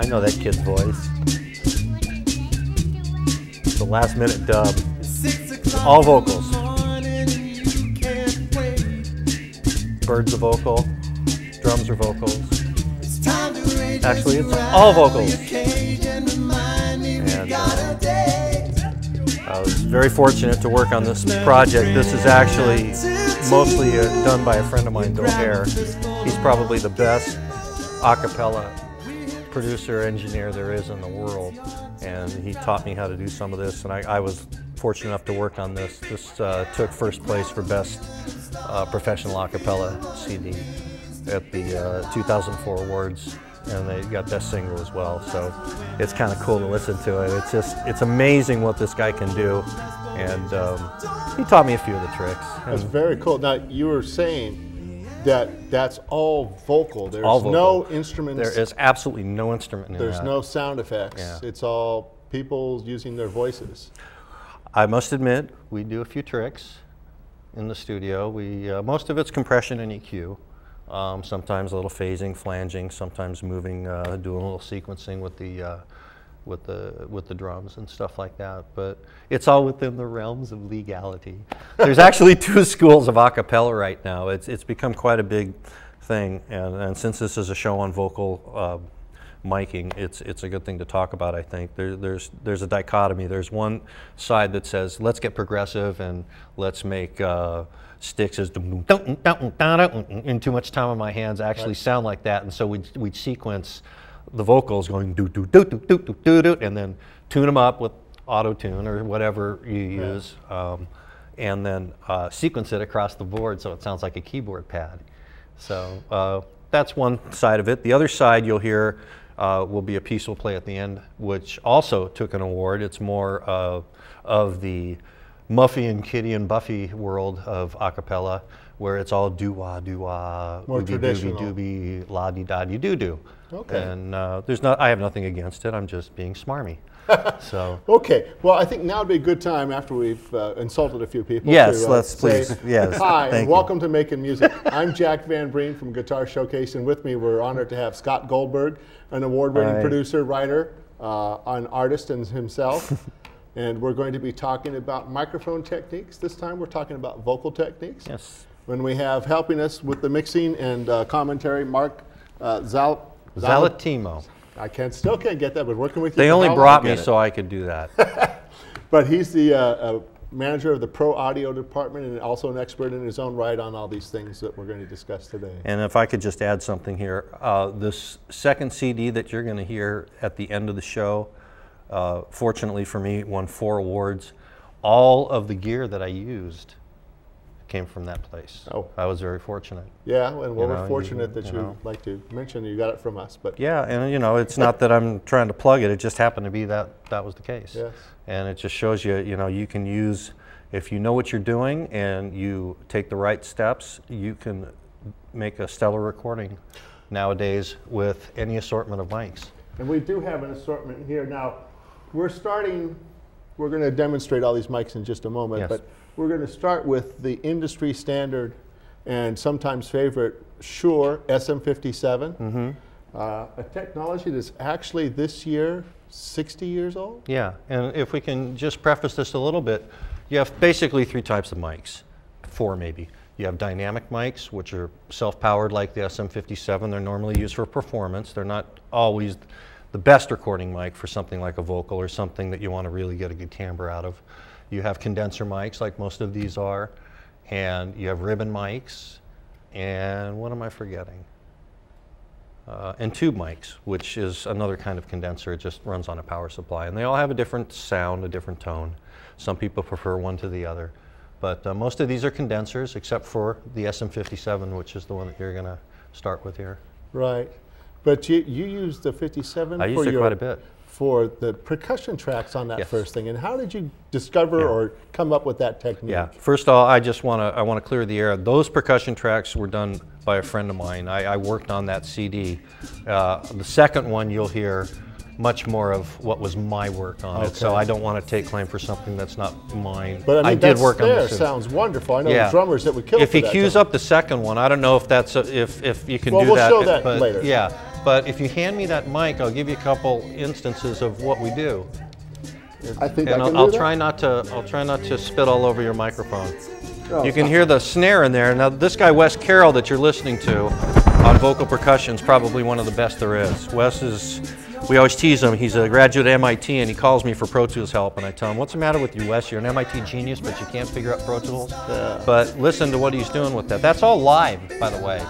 I know that kid's voice. It's a last minute dub. All vocals. Bird's a vocal, drums are vocals. Actually, it's all vocals. And I was very fortunate to work on this project. This is actually mostly done by a friend of mine, Bill Hare. He's probably the best a cappella producer, engineer there is in the world. And he taught me how to do some of this, and I was fortunate enough to work on this. This took first place for Best Professional a cappella CD at the 2004 awards, and they got Best Single as well. So it's kind of cool to listen to it. It's amazing what this guy can do, and he taught me a few of the tricks. That's very cool. Now, you were saying that that's all vocal. There's all vocal. No instruments. There is absolutely no instrument in There's that. no sound effects. Yeah. It's all people using their voices. I must admit, we do a few tricks in the studio. Most of it's compression and EQ. Sometimes a little phasing, flanging, sometimes moving, doing a little sequencing with the drums and stuff like that. But it's all within the realms of legality. There's actually two schools of a cappella right now. It's become quite a big thing, and since this is a show on vocal miking, it's a good thing to talk about. I think there's a dichotomy. There's one side that says let's get progressive and let's make sticks as in too much time on my hands actually sound like that, and so we'd sequence the vocals going do do do do do do do do, and then tune them up with auto tune or whatever you use, and then sequence it across the board so it sounds like a keyboard pad. So that's one side of it. The other side you'll hear will be a piece we'll play at the end, which also took an award. It's more of the Muffy and Kitty and Buffy world of a cappella, where it's all doo-wah, doo-wah, more traditional, doobie, la-dee-da-dee doo-doo. Okay. And I have nothing against it. I'm just being smarmy. So. Okay. Well, I think now would be a good time after we've insulted a few people. Yes, to, let's please. Say, yes. Hi, and welcome to Makin Music. I'm Jack Van Breen from Guitar Showcase, and with me we're honored to have Scott Goldberg, an award-winning producer, writer, an artist and himself. And we're going to be talking about microphone techniques. This time we're talking about vocal techniques. Yes. When we have helping us with the mixing and commentary, Mark Zalatimo. I still can't get that, but working with you. They only brought me so I could do that. But he's the manager of the Pro Audio department and also an expert in his own right on all these things that we're going to discuss today. And if I could just add something here, this second CD that you're going to hear at the end of the show, fortunately for me, won 4 awards. All of the gear that I used came from that place. Oh. I was very fortunate. Yeah, and we're fortunate that you like to mention you got it from us. But yeah, and it's not that I'm trying to plug it, it just happened to be that was the case. Yes. And it just shows you, you can use, if you know what you're doing and you take the right steps, you can make a stellar recording nowadays with any assortment of mics. And we do have an assortment here. Now, we're going to demonstrate all these mics in just a moment, but we're going to start with the industry standard and sometimes favorite Shure SM57, a technology that's actually this year 60 years old. Yeah, and if we can just preface this a little bit, you have basically 3 types of mics, 4 maybe. You have dynamic mics, which are self-powered like the SM57. They're normally used for performance. They're not always the best recording mic for something like a vocal or something that you want to really get a good timbre out of. You have condenser mics, like most of these are, and you have ribbon mics, and what am I forgetting? And tube mics, which is another kind of condenser. It just runs on a power supply, and they all have a different sound, a different tone. Some people prefer one to the other, but most of these are condensers, except for the SM57, which is the one that you're going to start with here. Right. But you use the 57 I used it quite a bit. For the percussion tracks on that first thing. And how did you discover or come up with that technique? Yeah, first of all, I want to clear the air. Those percussion tracks were done by a friend of mine. I worked on that CD. The second one you'll hear much more of what was my work on it. So I don't want to take claim for something that's not mine. But I mean, did work on this. Sounds wonderful. I know the drummers that would kill if he cues up the second one, I don't know if that's if you can do we'll that. We'll show that later. Yeah, But if you hand me that mic, I'll give you a couple instances of what we do. I think and I can I'll do try that. I'll try not to spit all over your microphone. Oh, You can hear the snare in there. Now, this guy Wes Carroll that you're listening to on vocal percussion is probably one of the best there is. Wes is, we always tease him. He's a graduate at MIT, and he calls me for Pro Tools help. And I tell him, "What's the matter with you, Wes? You're an MIT genius, but you can't figure out Pro Tools." Yeah. But listen to what he's doing with that. That's all live, by the way.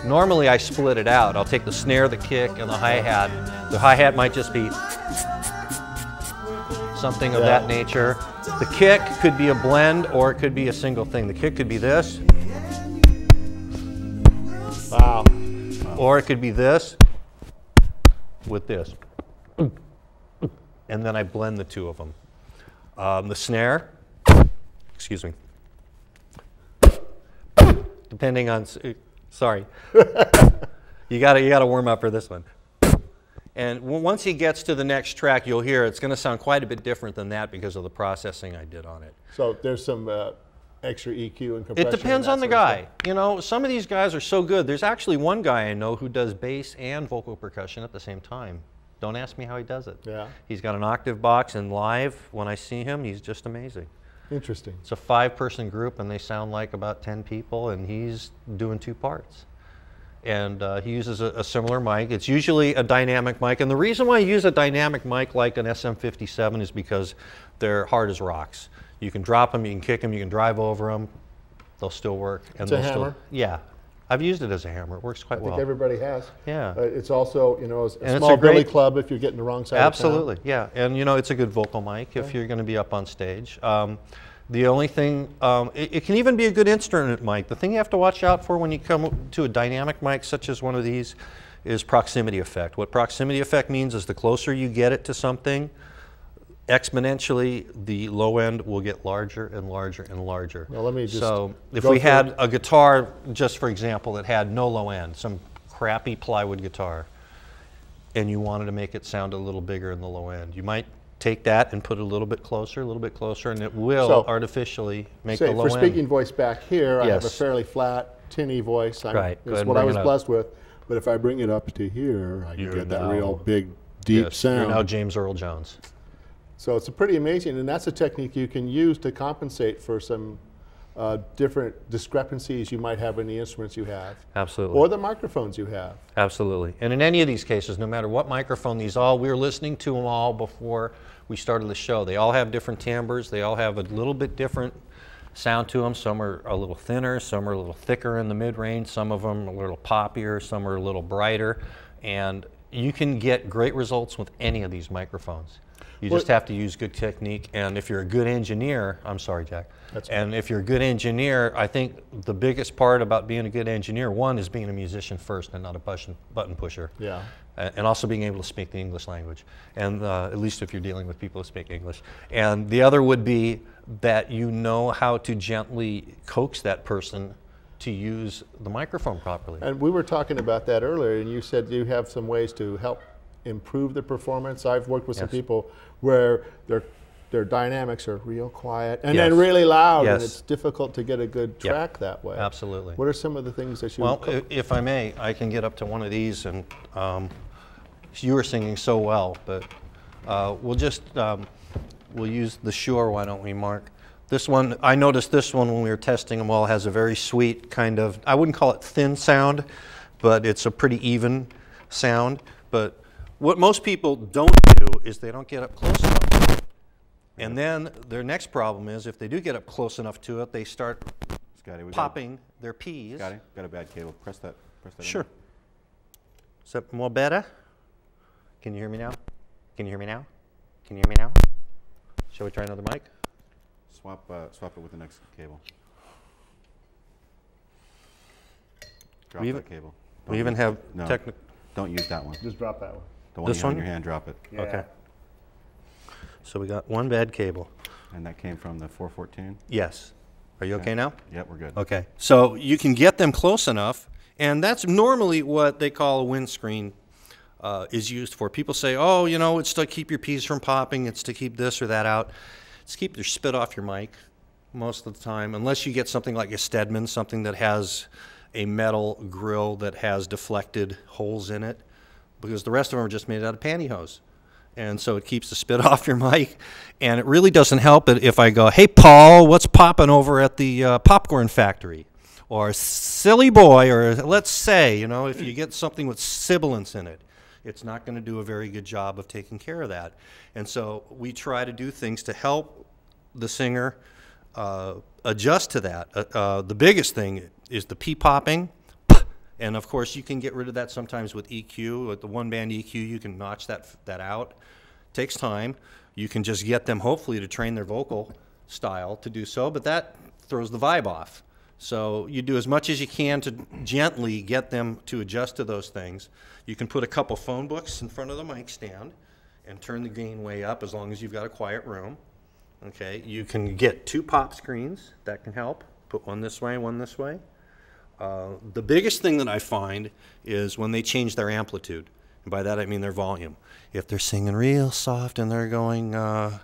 Normally, I split it out. I'll take the snare, the kick, and the hi-hat. The hi-hat might just be something of that nature. The kick could be a blend, or it could be a single thing. The kick could be this. Wow. Or it could be this with this. And then I blend the two of them. The snare, excuse me, depending on, sorry. you gotta warm up for this one. And once he gets to the next track, you'll hear it's going to sound quite a bit different than that because of the processing I did on it. So there's some extra EQ and compression. It depends on the guy. You know, some of these guys are so good. There's actually one guy I know who does bass and vocal percussion at the same time. Don't ask me how he does it. Yeah. He's got an octave box, and live, when I see him, he's just amazing. Interesting. It's a 5-person group, and they sound like about 10 people, and he's doing 2 parts. And he uses a similar mic. It's usually a dynamic mic. And the reason why I use a dynamic mic like an SM57 is because they're hard as rocks. You can drop them, you can kick them, you can drive over them. They'll still work. And it's a hammer? Yeah. I've used it as a hammer. It works quite well. I think everybody has. Yeah. It's also, you know, a and small it's a great billy club if you're getting the wrong side Absolutely, of town. yeah. And, you know, it's a good vocal mic if you're going to be up on stage. The only thing, it can even be a good instrument mic. The thing you have to watch out for when you come to a dynamic mic such as one of these is proximity effect. What proximity effect means is the closer you get it to something, exponentially the low end will get larger and larger and larger. Well, let me just so if we had a guitar, just for example, that had no low end, some crappy plywood guitar, and you wanted to make it sound a little bigger in the low end, you might take that and put it a little bit closer, and it will artificially make the low end. For speaking voice back here, yes. I have a fairly flat, tinny voice. Right. That's what I was blessed with. But if I bring it up to here, I can get that real big, deep sound. You're now James Earl Jones. So it's pretty amazing, and that's a technique you can use to compensate for some different discrepancies you might have in the instruments you have. Absolutely. Or the microphones you have. Absolutely. And in any of these cases, no matter what microphone we were listening to them all before we started the show. They all have different timbres. They all have a little bit different sound to them. Some are a little thinner, some are a little thicker in the mid-range, some of them a little poppier, some are a little brighter. And you can get great results with any of these microphones. You just have to use good technique, and if you're a good engineer, I'm sorry, Jack. And if you're a good engineer, I think the biggest part about being a good engineer, one is being a musician first and not a button pusher. Yeah. And also being able to speak the English language, and at least if you're dealing with people who speak English. And the other would be that you know how to gently coax that person to use the microphone properly. And we were talking about that earlier, and you said you have some ways to help improve the performance. I've worked with some people where their dynamics are real quiet and then really loud, and it's difficult to get a good track that way. Absolutely. What are some of the things that you... Well, if I may, I can get up to one of these, and you were singing so well, but we'll use the Shure, why don't we, Mark? This one, I noticed this one when we were testing them all has a very sweet kind of, I wouldn't call it thin sound, but it's a pretty even sound. But what most people don't do is they don't get up close enough to it. And then their next problem is if they do get up close enough to it, they start popping their P's. Got a bad cable. Press that. Sure. Is that more better? Can you hear me now? Can you hear me now? Can you hear me now? Shall we try another mic? Swap it with the next cable. Drop that cable. We even have technical. Don't use that one. Just drop that one. The one you have in your hand, drop it. Yeah. Okay. So we got one bad cable. And that came from the 414? Yes. Are you okay now? Yep, we're good. Okay. So you can get them close enough, and that's normally what they call a windscreen is used for. People say, oh, you know, it's to keep your P's from popping, it's to keep this or that out. It's to keep your spit off your mic most of the time, unless you get something like a Stedman, something that has a metal grill that has deflected holes in it. because the rest of them are just made out of pantyhose. And so it keeps the spit off your mic. And it really doesn't help it if I go, hey, Paul, what's popping over at the popcorn factory? Or silly boy, or let's say, you know, if you get something with sibilance in it, it's not going to do a very good job of taking care of that. And so we try to do things to help the singer adjust to that. The biggest thing is the P-popping. And of course, you can get rid of that sometimes with EQ. With the one-band EQ, you can notch that out. Takes time. You can just get them, hopefully, to train their vocal style to do so, but that throws the vibe off. So you do as much as you can to gently get them to adjust to those things. You can put a couple phone books in front of the mic stand and turn the gain way up as long as you've got a quiet room. Okay, you can get 2 pop screens. That can help. Put one this way, one this way. The biggest thing that I find is when they change their amplitude. And by that I mean their volume. If they're singing real soft and they're going, oh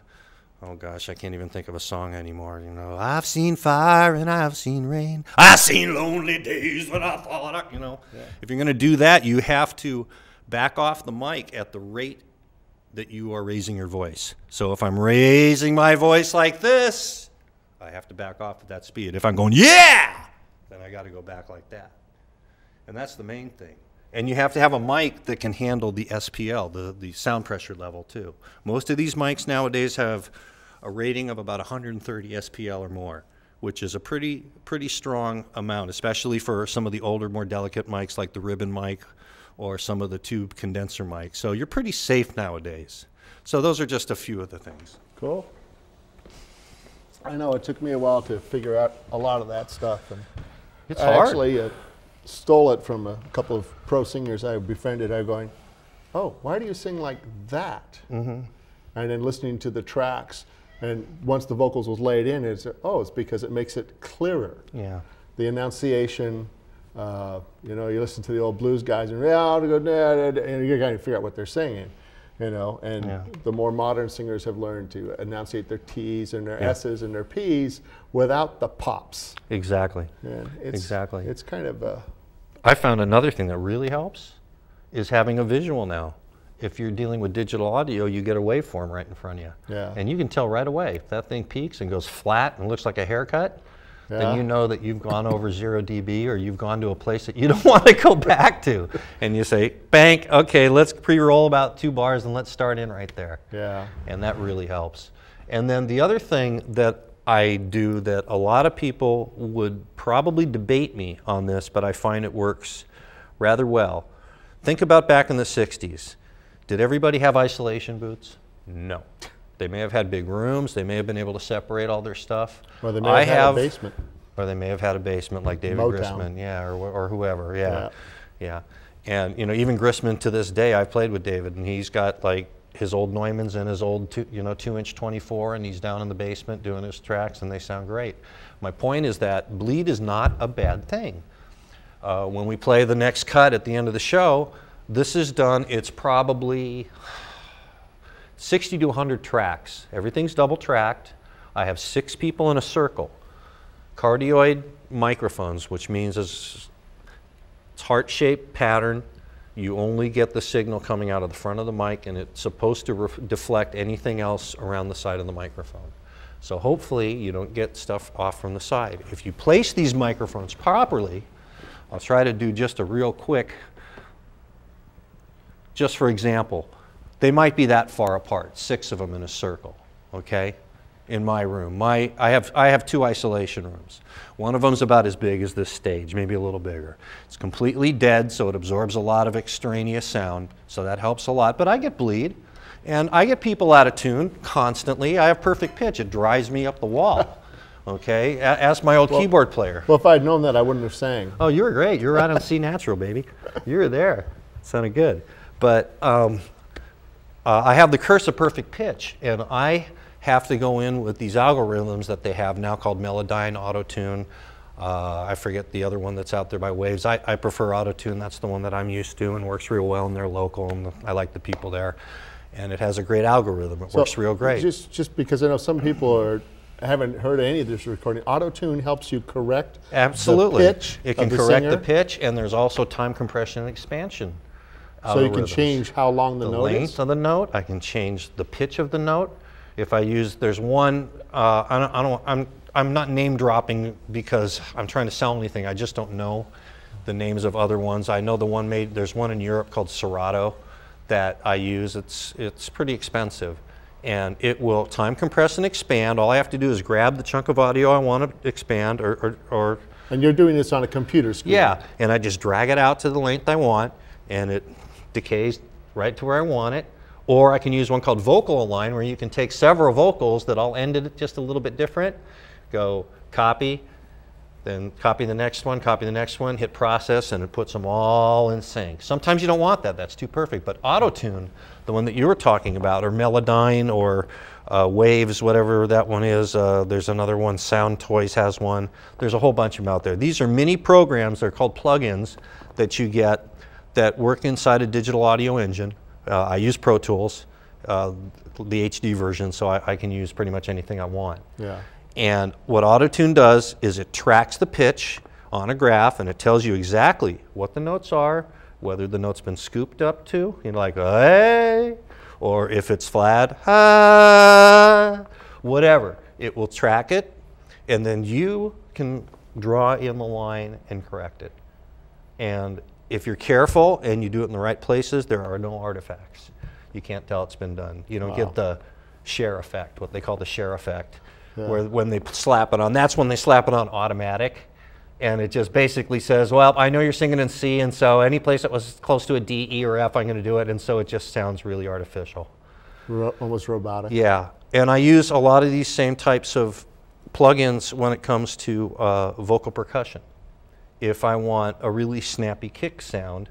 gosh, I can't even think of a song anymore. You know, I've seen fire and I've seen rain. I've seen lonely days when I thought, you know. Yeah. If you're going to do that, you have to back off the mic at the rate that you are raising your voice. So if I'm raising my voice like this, I have to back off at that speed. If I'm going, yeah, then I got to go back like that. And that's the main thing. And you have to have a mic that can handle the SPL, the sound pressure level too. Most of these mics nowadays have a rating of about 130 SPL or more, which is a pretty strong amount, especially for some of the older, more delicate mics like the ribbon mic or some of the tube condenser mics. So you're pretty safe nowadays. So those are just a few of the things. Cool. I know it took me a while to figure out a lot of that stuff. And it's hard. I actually stole it from a couple of pro singers I befriended. I'm going, oh, why do you sing like that? Mm-hmm. And then listening to the tracks, and once the vocals was laid in, it's because it makes it clearer. Yeah. The enunciation, you know, you listen to the old blues guys, and you're going to figure out what they're singing. You know, and the more modern singers have learned to enunciate their T's and their S's and their P's without the pops. Exactly. And exactly. It's kind of a... I found another thing that really helps is having a visual now. If you're dealing with digital audio, you get a waveform right in front of you. Yeah. And you can tell right away if that thing peaks and goes flat and looks like a haircut, then you know that you've gone over 0 dB or you've gone to a place that you don't want to go back to. And you say, bank, okay, let's pre-roll about 2 bars and let's start in right there. Yeah. And that really helps. And then the other thing that I do that a lot of people would probably debate me on this, but I find it works rather well. Think about back in the 60s. Did everybody have isolation booths? No. They may have had big rooms. They may have been able to separate all their stuff. Or they may have had a basement. Or they may have had a basement like David Grissman, or whoever, yeah. And you know, even Grissman to this day, I've played with David, and he's got like his old Neumanns and his old 2-inch 24, and he's down in the basement doing his tracks, and they sound great. My point is that bleed is not a bad thing. When we play the next cut at the end of the show, this is done. It's probably 60 to 100 tracks. Everything's double tracked. I have 6 people in a circle. Cardioid microphones, which means it's heart-shaped pattern. You only get the signal coming out of the front of the mic, and it's supposed to deflect anything else around the side of the microphone. So hopefully you don't get stuff off from the side. If you place these microphones properly, I'll try to do just a real quick, just for example, they might be that far apart, 6 of them in a circle, okay? In my room. I have 2 isolation rooms. One of them's about as big as this stage, maybe a little bigger. It's completely dead, so it absorbs a lot of extraneous sound, so that helps a lot. But I get bleed, and I get people out of tune constantly. I have perfect pitch. It drives me up the wall, okay? Ask my old keyboard player. Well, if I'd known that, I wouldn't have sang. Oh, you were great. You were right on C natural, baby. You were there. It sounded good. But I have the curse of perfect pitch, and I have to go in with these algorithms that they have now called Melodyne, Auto-Tune. I forget the other one that's out there by Waves. I prefer Auto-Tune. That's the one that I'm used to and works real well, and they're local, and I like the people there. And it has a great algorithm. It works real great. Just because I know some people haven't heard any of this recording, Auto-Tune helps you correct the pitch. It can correct the pitch, and there's also time compression and expansion So you can change how long the note is? The length of the note. I can change the pitch of the note. If I use, there's one, I'm not name dropping because I'm trying to sell anything. I just don't know the names of other ones. I know the one there's one in Europe called Serato that I use. It's pretty expensive. And it will time compress and expand. All I have to do is grab the chunk of audio I want to expand or And you're doing this on a computer screen? Yeah, and I just drag it out to the length I want, and it decays right to where I want it. Or I can use one called vocal align, where you can take several vocals that all ended just a little bit different, go copy, then copy the next one, hit process, and it puts them all in sync. Sometimes you don't want that, that's too perfect, but auto-tune, the one that you were talking about, or Melodyne, or Waves, whatever that one is. There's another one, Sound Toys has one. There's a whole bunch of them out there. These are mini programs, they're called plugins, that you get that work inside a digital audio engine. I use Pro Tools, the HD version, so I can use pretty much anything I want. Yeah. And what auto-tune does is it tracks the pitch on a graph, and it tells you exactly what the notes are, whether the note's been scooped up to, you know, like hey, or if it's flat, ah, whatever. It will track it, and then you can draw in the line and correct it. And if you're careful and you do it in the right places, there are no artifacts. You can't tell it's been done. You don't get the share effect, what they call the share effect, where when they slap it on, that's when they slap it on automatic. And it just basically says, well, I know you're singing in C, and so any place that was close to a D, E, or F, I'm going to do it. And so it just sounds really artificial. Almost robotic. Yeah. And I use a lot of these same types of plugins when it comes to vocal percussion. If I want a really snappy kick sound,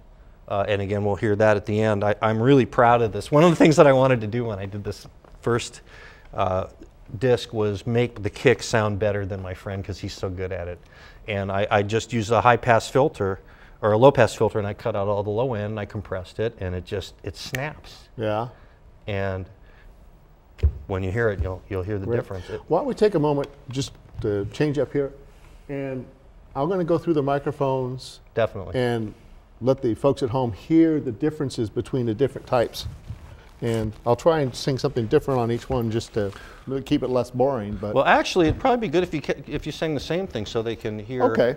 and again, we'll hear that at the end, I'm really proud of this. One of the things that I wanted to do when I did this first disc was make the kick sound better than my friend, because he's so good at it. And I just used a high-pass filter, or a low-pass filter, and I cut out all the low end, and I compressed it, and it snaps. Yeah. And when you hear it, you'll hear the difference. Why don't we take a moment just to change up here, and I'm going to go through the microphones. Definitely. And let the folks at home hear the differences between the different types. And I'll try and sing something different on each one just to keep it less boring. But well, actually, it'd probably be good if you sang the same thing so they can hear. Okay.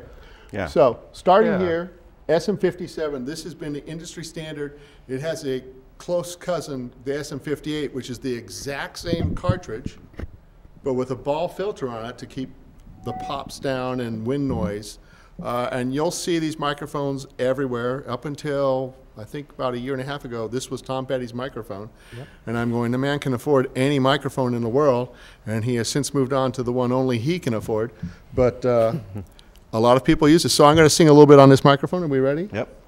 Yeah. So starting here, SM57. This has been the industry standard. It has a close cousin, the SM58, which is the exact same cartridge, but with a ball filter on it to keep the pops down and wind noise. And you'll see these microphones everywhere up until, I think about a year and a half ago, this was Tom Petty's microphone. Yep. And I'm going, the man can afford any microphone in the world, and he has since moved on to the one only he can afford. But a lot of people use it. So I'm going to sing a little bit on this microphone. Are we ready? Yep.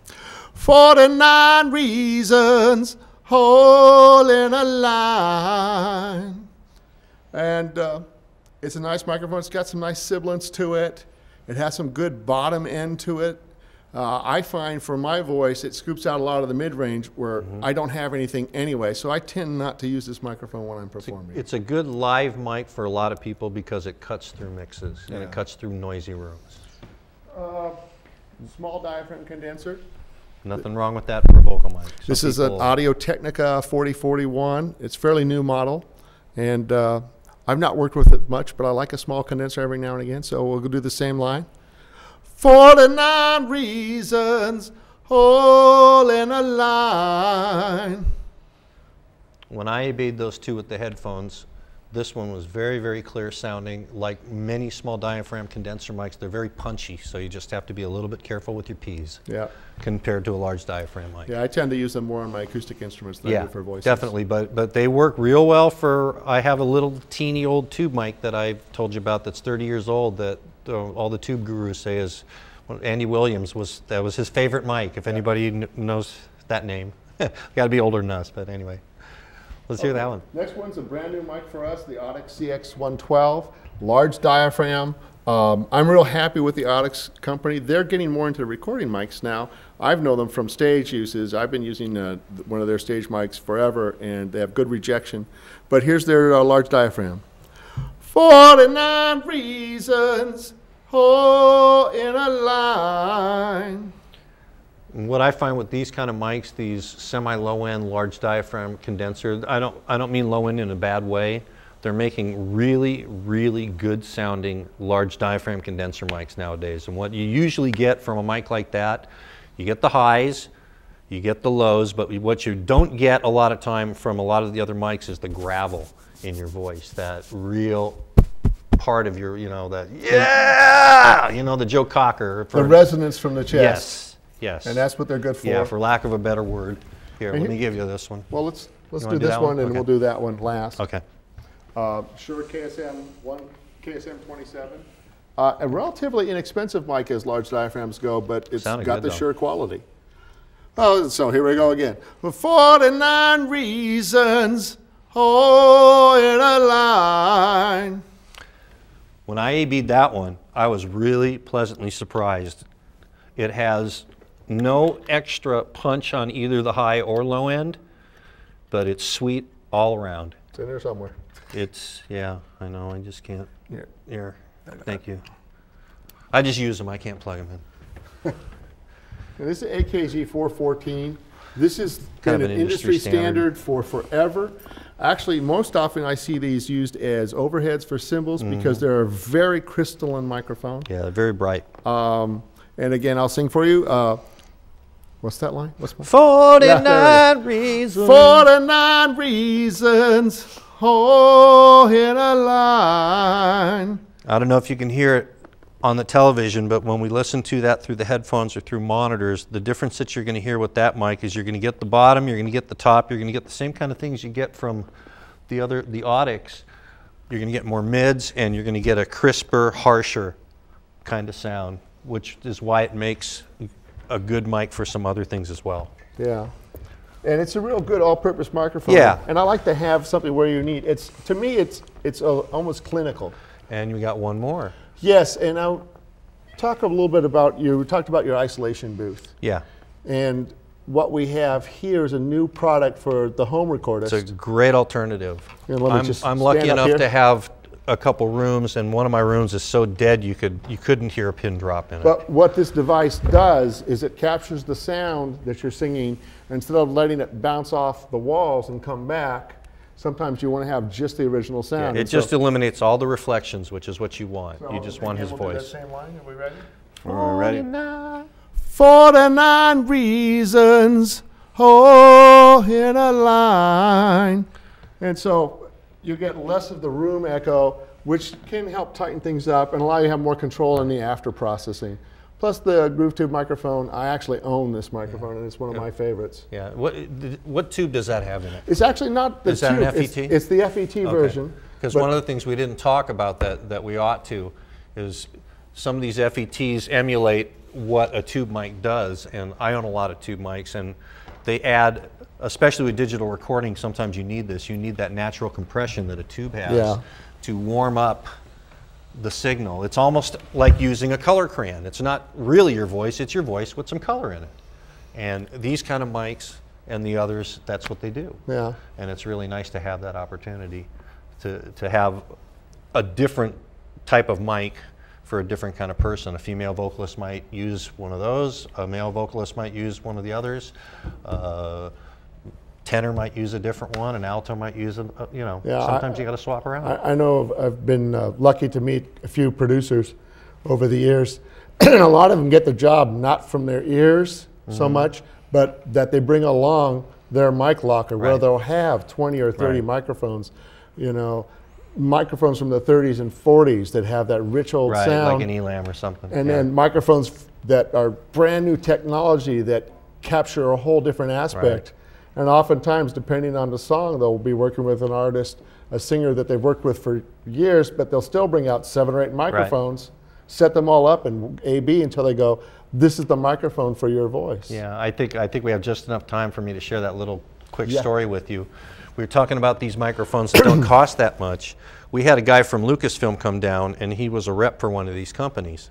49 reasons holding a line. And it's a nice microphone. It's got some nice sibilance to it. It has some good bottom end to it. I find for my voice, it scoops out a lot of the mid-range where I don't have anything anyway, so I tend not to use this microphone when I'm performing. It's a good live mic for a lot of people because it cuts through mixes and it cuts through noisy rooms. Small diaphragm condenser. Nothing wrong with that for vocal mics. This is an Audio Technica 4041. It's a fairly new model, and I've not worked with it much, but I like a small condenser every now and again, so we'll do the same line. 49 reasons holding a line. When I obeyed those two with the headphones, this one was very, very clear sounding. Like many small diaphragm condenser mics, they're very punchy, so you just have to be a little bit careful with your P's. Yeah. Compared to a large diaphragm mic. Yeah, I tend to use them more on my acoustic instruments than I do for voices. Definitely, but they work real well for, I have a little teeny old tube mic that I've told you about that's 30 years old that all the tube gurus say is, well, Andy Williams that was his favorite mic, if anybody knows that name. Got to be older than us, but anyway. Let's hear that one. Next one's a brand new mic for us, the Audix CX112, large diaphragm. I'm real happy with the Audix company. They're getting more into recording mics now. I've known them from stage uses. I've been using one of their stage mics forever, and they have good rejection. But here's their large diaphragm. 49 reasons, in a line. What I find with these kind of mics, these semi-low end, large diaphragm condenser, I don't mean low end in a bad way. They're making really, really good sounding large diaphragm condenser mics nowadays. And what you usually get from a mic like that, you get the highs, you get the lows, but what you don't get a lot of time from a lot of the other mics is the gravel in your voice, that real part of your, you know, that, yeah, you know, the Joe Cocker. The resonance from the chest. Yes. Yes. And that's what they're good for. Yeah, for lack of a better word. Here, let me give you this one. Well, let's do this one, and okay. we'll do that one last. Okay. Shure KSM 27. A relatively inexpensive mic as large diaphragms go, but it's Sounded got good, the though. Shure quality. Oh, so here we go again. For 49 reasons, oh, in a line. When I AB'd that one, I was really pleasantly surprised. It has no extra punch on either the high or low end, but it's sweet all around. It's in there somewhere. It's, yeah, I know, I just can't. Here. Thank you. I just use them, I can't plug them in. Now, this is AKG 414. This has Kind been of an an industry industry standard for forever. Actually, most often I see these used as overheads for cymbals because they're a very crystalline microphone. Yeah, they're very bright. And again, I'll sing for you. What's that line? What's my 49 reasons. 49 reasons, oh, in a line. I don't know if you can hear it on the television, but when we listen to that through the headphones or through monitors, the difference that you're going to hear with that mic is you're going to get the bottom, you're going to get the top, you're going to get the same kind of things you get from the Audix. You're going to get more mids, and you're going to get a crisper, harsher kind of sound, which is why it makes a good mic for some other things as well. Yeah. And it's a real good all-purpose microphone. Yeah. And I like to have something where you need, to me, it's almost clinical. And we got one more. Yes, and I'll talk a little bit about, you talked about your isolation booth. Yeah. And what we have here is a new product for the home recordist. It's a great alternative. And let me just I'm lucky stand up enough here. to have a couple rooms, and one of my rooms is so dead you couldn't hear a pin drop in it. But what this device does is it captures the sound that you're singing. Instead of letting it bounce off the walls and come back, sometimes you want to have just the original sound. It just eliminates all the reflections, which is what you want. So You just want his we'll do that voice. same line. Are we ready? We're ready. 49 reasons, oh, in a line. And so you get less of the room echo, which can help tighten things up and allow you to have more control in the after processing. Plus the Groove Tube microphone, I actually own this microphone, and it's one of my favorites. Yeah. What tube does that have in it? It's actually not the Is that tube. an FET? It's the FET version. Because but- one of the things we didn't talk about that we ought to is some of these FETs emulate what a tube mic does, and I own a lot of tube mics, and they add, especially with digital recording, sometimes you need this. You need that natural compression that a tube has to warm up the signal. It's almost like using a color crayon. It's not really your voice, it's your voice with some color in it. And these kind of mics and the others, that's what they do. Yeah. And it's really nice to have that opportunity to have a different type of mic for a different kind of person. A female vocalist might use one of those, a male vocalist might use one of the others, tenor might use a different one, an alto might use sometimes you got to swap around. I know I've been lucky to meet a few producers over the years, and a lot of them get the job not from their ears so much, but that they bring along their mic locker where they'll have 20 or 30 microphones, microphones from the 30s and 40s that have that rich old sound. Like an Elam or something. And then microphones that are brand new technology that capture a whole different aspect. And oftentimes, depending on the song, they'll be working with an artist, a singer that they've worked with for years, but they'll still bring out 7 or 8 microphones, set them all up and A/B until they go, this is the microphone for your voice. Yeah, I think we have just enough time for me to share that little quick story with you. We were talking about these microphones that don't cost that much. We had a guy from Lucasfilm come down, and he was a rep for one of these companies.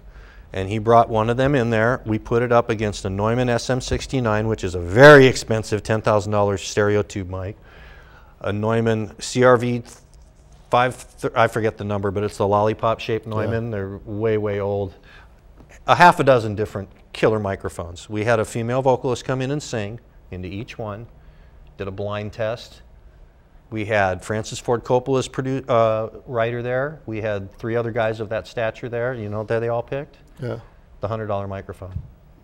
And he brought one of them in there. We put it up against a Neumann SM69, which is a very expensive $10,000 stereo tube mic. A Neumann CRV 5, I forget the number, but it's the lollipop-shaped Neumann. They're way, way old. A half a dozen different killer microphones. We had a female vocalist come in and sing into each one, did a blind test. We had Francis Ford Coppola's writer there. We had 3 other guys of that stature there. You know that they all picked? Yeah. The $100 microphone.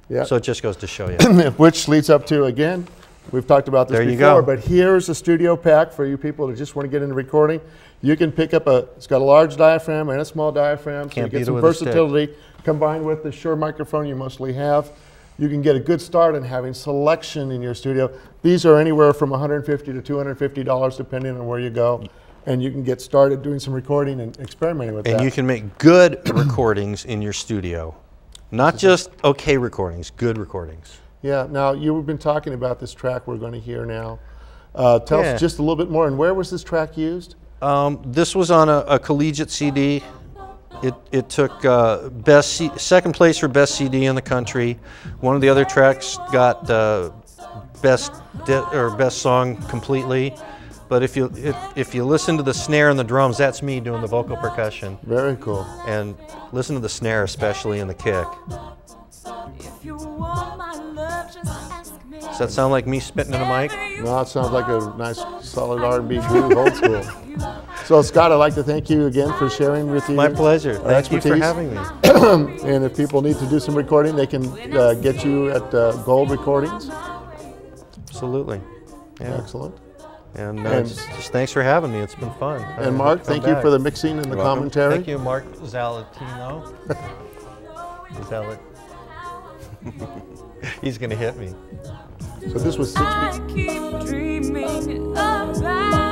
Yeah. So it just goes to show you. Which leads up to, again, we've talked about this There you before, go. but here's a studio pack for you people that just want to get into recording. You can pick up it's got a large diaphragm and a small diaphragm, so you Can't get beat it some with a stick. versatility combined with the Shure microphone you mostly have. You can get a good start in having selection in your studio. These are anywhere from $150 to $250 depending on where you go. And you can get started doing some recording and experimenting with that. And you can make good recordings in your studio. Not just okay recordings, good recordings. Yeah, now you've been talking about this track we're going to hear now. Tell us just a little bit more, and where was this track used? This was on a collegiate CD. It took second place for best CD in the country. One of the other tracks got best song completely. But if you listen to the snare and the drums, that's me doing the vocal percussion. Very cool. And listen to the snare, especially in the kick. Does that sound like me spitting in a mic? No, it sounds like a nice, solid R&B groove, old school. So, Scott, I'd like to thank you again for sharing with you. My pleasure. Thank you for having me. And if people need to do some recording, they can get you at Gold Recordings. Absolutely. Yeah. Excellent. And just thanks for having me. It's been fun. And Mark, thank you for the mixing and the commentary. Thank you, Mark Zalatimo. He's going to hit me. So this was 6 weeks. I keep dreaming about